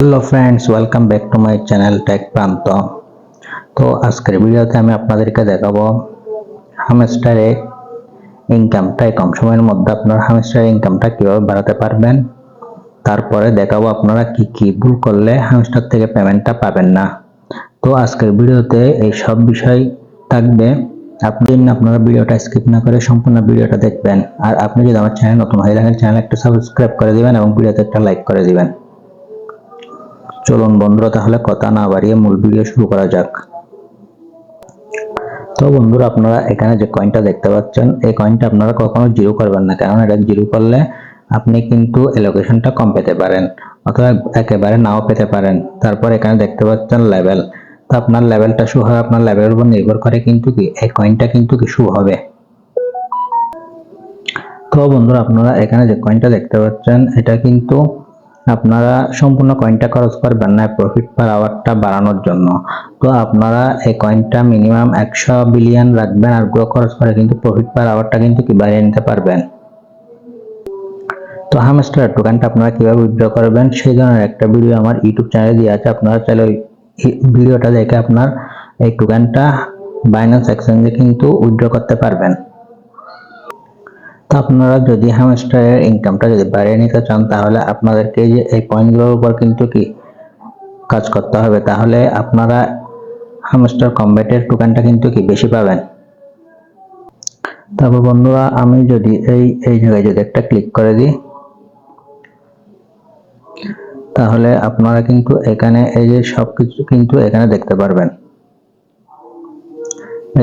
Hello friends, welcome back to my channel tech Pranta. তো আজকের ভিডিওতে আমি আপনাদেরকে দেখাবো হামস্টারে ইনকামটা কম সময়ের মধ্যে আপনার হামস্টার ইনকামটা কিভাবে বাড়াতে পারবেন। তারপরে দেখাবো আপনারা কি কি ভুল করলে হামস্টার থেকে পেমেন্টটা পাবেন না। তো আজকের ভিডিওতে এই সব বিষয় থাকবে। আপনারা ভিডিওটা স্কিপ না করে সম্পূর্ণ ভিডিওটা দেখবেন। আর আপনি যদি আমার চ্যানেল নতুন হয়ে থাকেন, চ্যানেল একটা সাবস্ক্রাইব করে দিবেন এবং ভিডিওতে একটা লাইক করে দিবেন। চলুন বন্ধুরা, তাহলে কথা না বাড়িয়ে মূল ভিডিও শুরু করা যাক। তো বন্ধুরা, আপনারা এখানে যে কয়েনটা দেখতে পাচ্ছেন, এই কয়েনটা আপনারা কখনো জিরো করবেন না, কারণ এটা জিরো করলে আপনি কিন্তু অ্যালোকেশনটা কম পেতে পারেন অথবা একেবারে নাও পেতে পারেন। তারপর এখানে দেখতে পাচ্ছেন লেভেল। তো আপনার লেভেলটা শো হয়, আপনার লেভেলের উপর নির্ভর করে কিন্তু কি এই কয়েনটা কিন্তু কি শো হবে। তো বন্ধুরা, আপনারা এখানে যে কয়েনটা দেখতে পাচ্ছেন, এটা কিন্তু আপনারা সম্পূর্ণ কয়েনটা খরচ করবেন না প্রফিট পার আওয়ারটা বাড়ানোর জন্য। তো আপনারা এই কয়েনটা মিনিমাম 100 বিলিয়ন রাখবেন আর গ্রো খরচ করে কিন্তু প্রফিট পার আওয়ারটা কিন্তু কি বাড়িয়ে নিতে পারবেন। তো হামস্টার টোকেনটা আপনারা কিভাবে উইথড্র করবেন সেই ধরনের একটা ভিডিও আমার ইউটিউব চ্যানেলে দেওয়া আছে। আপনারা চাইলে ওই ভিডিওটা দেখে আপনার এই টোকেনটা বাইন্যান্স এক্সচেঞ্জে কিন্তু উইথড্র করতে পারবেন। তো আপনারা যদি হামস্টারের ইনকামটা যদি বাড়িয়ে নিতে চান, তাহলে আপনাদেরকে যে এই পয়েন্টগুলোর উপর কিন্তু কি কাজ করতে হবে, তাহলে আপনারা হামস্টার কম্ব্যাটের টোকেনটা কিন্তু কি বেশি পাবেন। তারপর বন্ধুরা, আমি যদি এই জায়গায় যদি একটা ক্লিক করে দিই, তাহলে আপনারা কিন্তু এখানে এই যে সবকিছু কিন্তু এখানে দেখতে পারবেন।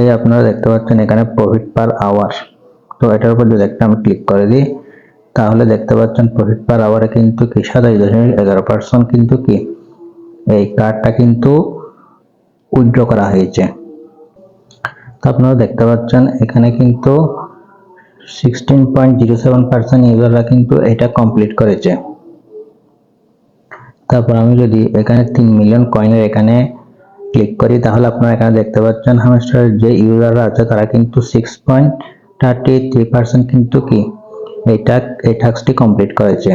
এই আপনারা দেখতে পাচ্ছেন এখানে প্রফিট পার আওয়ার। তো এটার উপর যদি একটা আমি ক্লিক করে দিই, তাহলে দেখতে পাচ্ছেন প্রফিট পার আওয়ারে কিন্তু কি 27.11% কিন্তু কি এই কার্ডটা কিন্তু উইথড্র করা হয়েছে। তো আপনারা দেখতে পাচ্ছেন এখানে কিন্তু 16.07% ইউজাররা কিন্তু এটা কমপ্লিট করেছে। তারপর আমি যদি এখানে 3 মিলিয়ন কয়েনের এখানে ক্লিক করি, তাহলে আপনারা এখানে দেখতে পাচ্ছেন হামস্টারের যে ইউজাররা আছে তারা কিন্তু 6.33% কিন্তু কি এই টাস্কটি কমপ্লিট করেছে।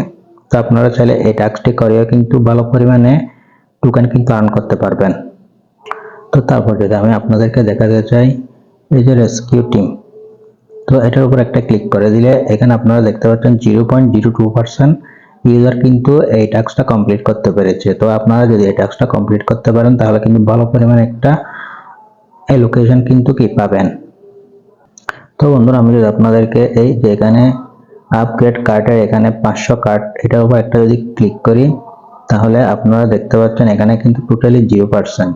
তো আপনারা চাইলে এই টাস্কটি করেও কিন্তু ভালো পরিমাণে টোকেন কিন্তু আর্ন করতে পারবেন। তো তারপর যদি আমি আপনাদেরকে দেখাতে চাই এই যে রেস্কিউ টিম, তো এটার উপর একটা ক্লিক করে দিলে এখানে আপনারা দেখতে পাচ্ছেন 0.02% ইউজার কিন্তু এই টাস্কটা কমপ্লিট করতে পেরেছে। তো আপনারা যদি এই টাস্কটা কমপ্লিট করতে পারেন, তাহলে কিন্তু ভালো পরিমাণে একটা অ্যালোকেশন কিন্তু কি পাবেন। তো বন্ধুরা, আমি যদি আপনাদেরকে এই যে এখানে আপগ্রেড কার্ডের এখানে 500 কার্ড এটার উপর একটা যদি ক্লিক করি, তাহলে আপনারা দেখতে পাচ্ছেন এখানে কিন্তু টোটালি 0%।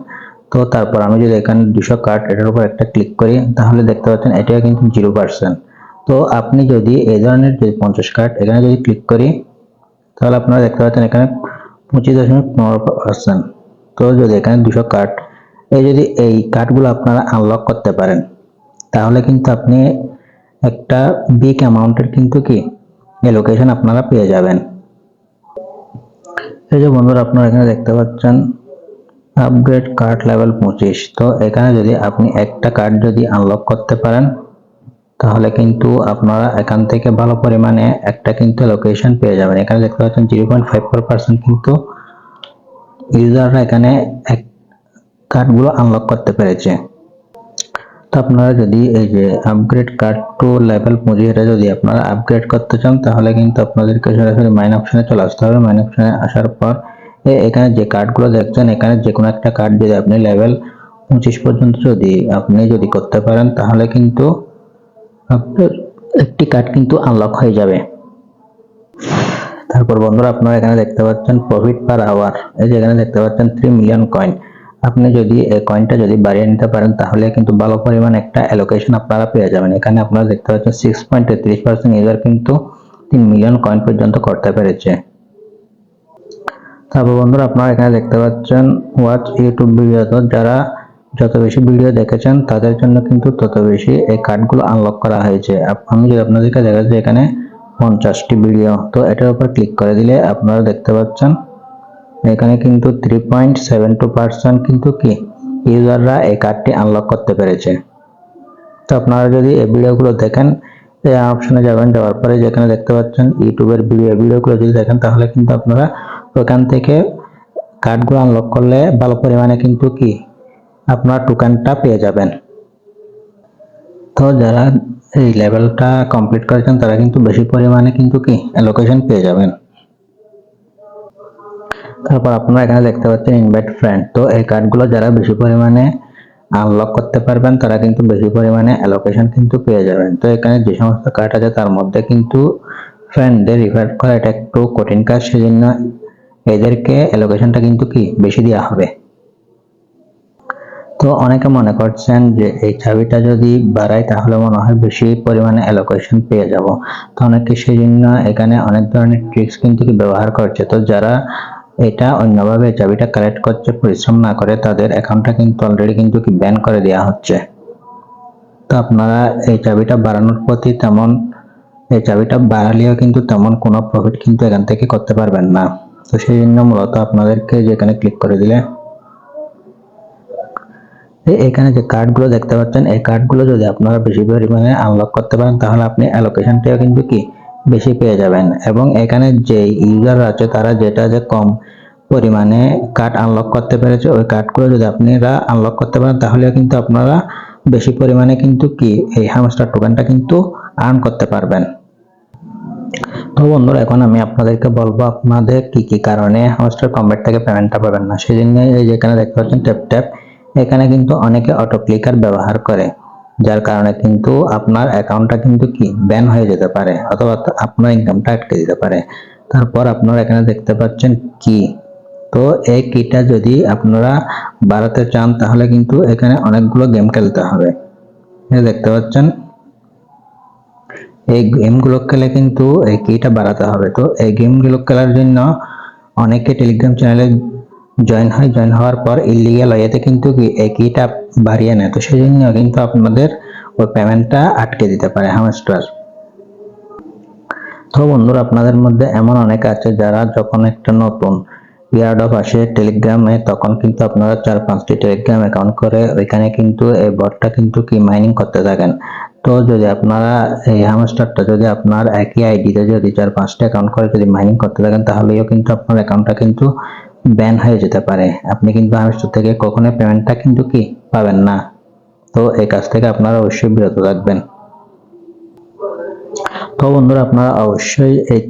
তো তারপর আমি যদি এখানে 200 কার্ড এটার উপর একটা ক্লিক করি, তাহলে দেখতে পাচ্ছেন এটা কিন্তু 0%। তো আপনি যদি এই ধরনের যে 50 কার্ড এখানে যদি ক্লিক করি, তাহলে আপনারা দেখতে পাচ্ছেন এখানে 25.9%। তো যদি এখানে 200 কার্ড যদি এই কার্ডগুলো আপনারা আনলক করতে পারেন, তাহলে কিন্তু আপনি একটা বিগ অ্যামাউন্টের কিন্তু কি অ্যালোকেশন আপনারা পেয়ে যাবেন। এই যে বন্ধুরা, আপনারা এখানে দেখতে পাচ্ছেন আপগ্রেড কার্ড লেভেল 25। তো এখানে যদি আপনি একটা কার্ড যদি আনলক করতে পারেন, তাহলে কিন্তু আপনারা এখান থেকে ভালো পরিমাণে একটা কিন্তু অ্যালোকেশন পেয়ে যাবেন। এখানে দেখতে পাচ্ছেন 0.54% কিন্তু ইউজাররা এখানে এক কার্ডগুলো আনলক করতে পেরেছে। তো আপনারা যদি এই যে আপগ্রেড কার্ড টু লেভেল 25 এটা যদি আপনারা আপগ্রেড করতে চান, তাহলে কিন্তু আপনাদেরকে সরাসরি মাইন অপশনে চলে আসতে হবে। মাইন অপশনে আসার পর এখানে যে কার্ডগুলো দেখছেন, এখানে যে কোনো একটা কার্ড যদি আপনি লেভেল 25 পর্যন্ত যদি করতে পারেন, তাহলে কিন্তু আপনার একটি কার্ড কিন্তু আনলক হয়ে যাবে। তারপর বন্ধুরা, আপনারা এখানে দেখতে পাচ্ছেন প্রফিট পার আওয়ার। এই যে এখানে দেখতে পাচ্ছেন 3 মিলিয়ন কয়েন। আপনি যদি এই কয়েনটা যদি বাড়িয়ে নিতে পারেন, তাহলে কিন্তু ভালো পরিমাণ একটা অ্যালোকেশন আপনারা পেয়ে যাবেন। এখানে আপনারা দেখতে পাচ্ছেন 6.33% ইউজার কিন্তু 3 মিলিয়ন কয়েন পর্যন্ত করতে পেরেছে। তারপর বন্ধুরা, আপনারা এখানে দেখতে পাচ্ছেন ওয়াচ ইউটিউব ভিডিও। তো যারা যত বেশি ভিডিও দেখেছেন তাদের জন্য কিন্তু তত বেশি এই কার্ডগুলো আনলক করা হয়েছে। আমি যদি আপনাদেরকে দেখাচ্ছি এখানে 50টি ভিডিও, তো এটার উপর ক্লিক করে দিলে আপনারা দেখতে পাচ্ছেন এখানে কিন্তু 3.72% কিন্তু কি ইউজাররা এই কার্ডটি আনলক করতে পেরেছে। তো আপনারা যদি এই ভিডিওগুলো দেখেন, এই অপশনে যাবেন, যাওয়ার পরে যেখানে দেখতে পাচ্ছেন ইউটিউবের ভিডিওগুলো যদি দেখেন, তাহলে কিন্তু আপনারা ওখান থেকে কার্ডগুলো আনলক করলে ভালো পরিমাণে কিন্তু কি আপনার টোকেনটা পেয়ে যাবেন। তো যারা এই লেভেলটা কমপ্লিট করেছেন তারা কিন্তু বেশি পরিমাণে কিন্তু কি অ্যালোকেশন পেয়ে যাবেন। তারপর আপনারা এখানে দেখতে পাচ্ছেন ইনভাইট ফ্রেন্ড। তো এই কার্ডগুলো যারা বেশি পরিমাণে আনলক করতে পারবেন তারা কিন্তু বেশি পরিমাণে অ্যালোকেশন কিন্তু পেয়ে যাবেন। তো এখানে যে সমস্ত কার্ড আছে তার মধ্যে কিন্তু ফ্রেন্ডদের রিভাইভ করা এটা একটু কঠিন কাজ, সেজন্য এদেরকে অ্যালোকেশনটা কিন্তু কি বেশি দেওয়া হবে। তো অনেকে মনে করছেন যে এই চাবিটা যদি বাড়াই তাহলে মনে হয় বেশি পরিমাণে অ্যালোকেশন পেয়ে যাব। তো অনেকে সেই জন্য এখানে অনেক ধরনের ট্রিক্স কিন্তু কি ব্যবহার করছে। তো যারা এটা অন্যভাবে চাবিটা কালেক্ট করছে পরিশ্রম না করে তাদের অ্যাকাউন্টটা কিন্তু অলরেডি কিন্তু কি ব্যান করে দেওয়া হচ্ছে। তো আপনারা এই চাবিটা বাড়ানোর প্রতি এই চাবিটা বাড়ালেও কিন্তু তেমন কোনো প্রফিট কিন্তু এখান থেকে করতে পারবেন না। তো সেই জন্য মূলত আপনাদেরকে যেখানে ক্লিক করে দিলে এখানে যে কার্ডগুলো দেখতে পাচ্ছেন এই কার্ডগুলো যদি আপনারা বেশি পরিমাণে আনলক করতে পারেন তাহলে আপনি অ্যালোকেশনটাও কিন্তু কি বেশি পেয়ে যাবেন। এবং এখানে যে ইউজার আছে তারা যেটা যে কম পরিমাণে কার্ড আনলক করতে পেরেছে ওই কার্ডগুলো যদি আপনারা আনলক করতে পারেন তাহলেও কিন্তু আপনারা বেশি পরিমাণে কিন্তু কি এই হ্যামস্টার টোকেনটা কিন্তু আর্ন করতে পারবেন। তো বন্ধুরা এখন আমি আপনাদেরকে বলবো আপনাদের কি কি কারণে হ্যামস্টার কম্বেট থেকে পেমেন্টটা পাবেন না। সেই জন্য এই যেখানে দেখতে পাচ্ছেন ট্যাপ ট্যাপ, এখানে কিন্তু অনেকে অটো ক্লিকার ব্যবহার করে, যার কারণে কিন্তু আপনার অ্যাকাউন্টটা কিন্তু কি ব্যান হয়ে যেতে পারে অথবা আপনার ইনকামটা আটকে দিতে পারে। তারপর আপনারা এখানে দেখতে পাচ্ছেন কি, তো এই কিটা যদি আপনারা বাড়াতে চান তাহলে কিন্তু এখানে অনেকগুলো গেম খেলতে হবে। দেখতে পাচ্ছেন এই গেমগুলো খেলে কিন্তু এই কিটা বাড়াতে হবে। তো এই গেমগুলো খেলার জন্য অনেকে টেলিগ্রাম চ্যানেলে জয়েন হয়, জয়েন হওয়ার পর ইলিগাল ওয়েতে কিন্তু এই কিটা বাড়িয়ে নেয়। তো সেই জন্য কিন্তু আপনাদের ওই পেমেন্টটা আটকে দিতে পারে হ্যামস্টার। তো বন্ধুরা আপনাদের মধ্যে এমন অনেকে আছে যারা যখন একটা নতুন ইয়ারড্রপ আসে টেলিগ্রামে তখন কিন্তু আপনারা 4-5টি টেলিগ্রাম অ্যাকাউন্ট করে ওইখানে কিন্তু এই বটটা কিন্তু কি মাইনিং করতে থাকেন। তো যদি আপনারা এই হ্যামস্টারটা যদি আপনার একই আইডিতে যদি 4-5টা অ্যাকাউন্ট করে যদি মাইনিং করতে থাকেন তাহলেও কিন্তু আপনার অ্যাকাউন্টটা কিন্তু ব্যান হয়ে যেতে পারে। আপনি কিন্তু হ্যামস্টার থেকে কখনোই পেমেন্টটা কিন্তু কি পাবেন না। তো এই কাজ থেকে আপনারা অবশ্যই বিরত থাকবেন। তো বন্ধুরা আপনারা অবশ্যই এই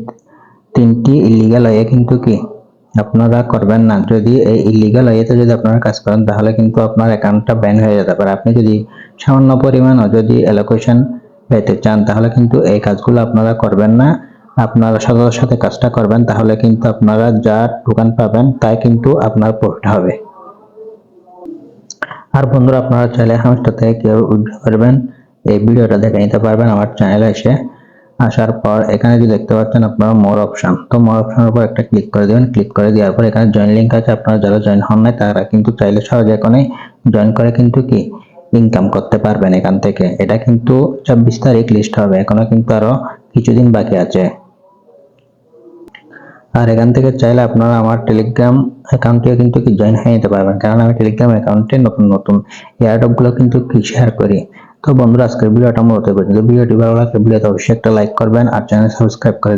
3টি ইলিগাল ওয়ে কিন্তু কি আপনারা করবেন না। যদি এই ইলিগাল ওয়েতে যদি আপনারা কাজ করেন তাহলে কিন্তু আপনার অ্যাকাউন্টটা ব্যান হয়ে যেতে পারে। আপনি যদি সামান্য পরিমাণও যদি অ্যালোকেশন পেতে চান তাহলে কিন্তু এই কাজগুলো আপনারা করবেন না। আপনারা সততার সাথে কাজটা করবেন তাহলে কিন্তু আপনারা যা টোকেন পাবেন তাই কিন্তু আপনার প্রফিট হবে। আর বন্ধুরা আপনারা চাইলে হ্যামস্টার থেকে কিভাবে উইথড্র করবেন এই ভিডিওটা দেখে নিতে পারবেন আমার চ্যানেলে এসে। আসার পর এখানে যে দেখতে পাচ্ছেন আপনারা মোর অপশন, তো মোর অপশনের উপর একটা ক্লিক করে দিবেন। ক্লিক করে দেওয়ার পর এখানে জয়েন লিংক আছে, আপনারা যারা জয়েন হন নাই তারা কিন্তু চাইলে সহজে এখানে জয়েন করে কিন্তু কি ইনকাম করতে পারবেন এখান থেকে। এটা কিন্তু 24 তারিখ লিস্ট হবে, এখনো কিন্তু আরো কিছুদিন বাকি আছে। আর এখান থেকে চাইলে আপনারা আমার টেলিগ্রাম অ্যাকাউন্টে কিন্তু কি জয়েন হয়ে নিতে পারবেন, কারণ আমি টেলিগ্রাম অ্যাকাউন্টে নতুন নতুন এয়ারড্রপ গুলো কিন্তু কি শেয়ার করি। তো বন্ধুরা আজকের ভিডিওটা মূলত পর্যন্ত। ভিডিওটি ভালো লাগলে ভিডিওতে অবশ্যই একটা লাইক করবেন আর চ্যানেল সাবস্ক্রাইব করে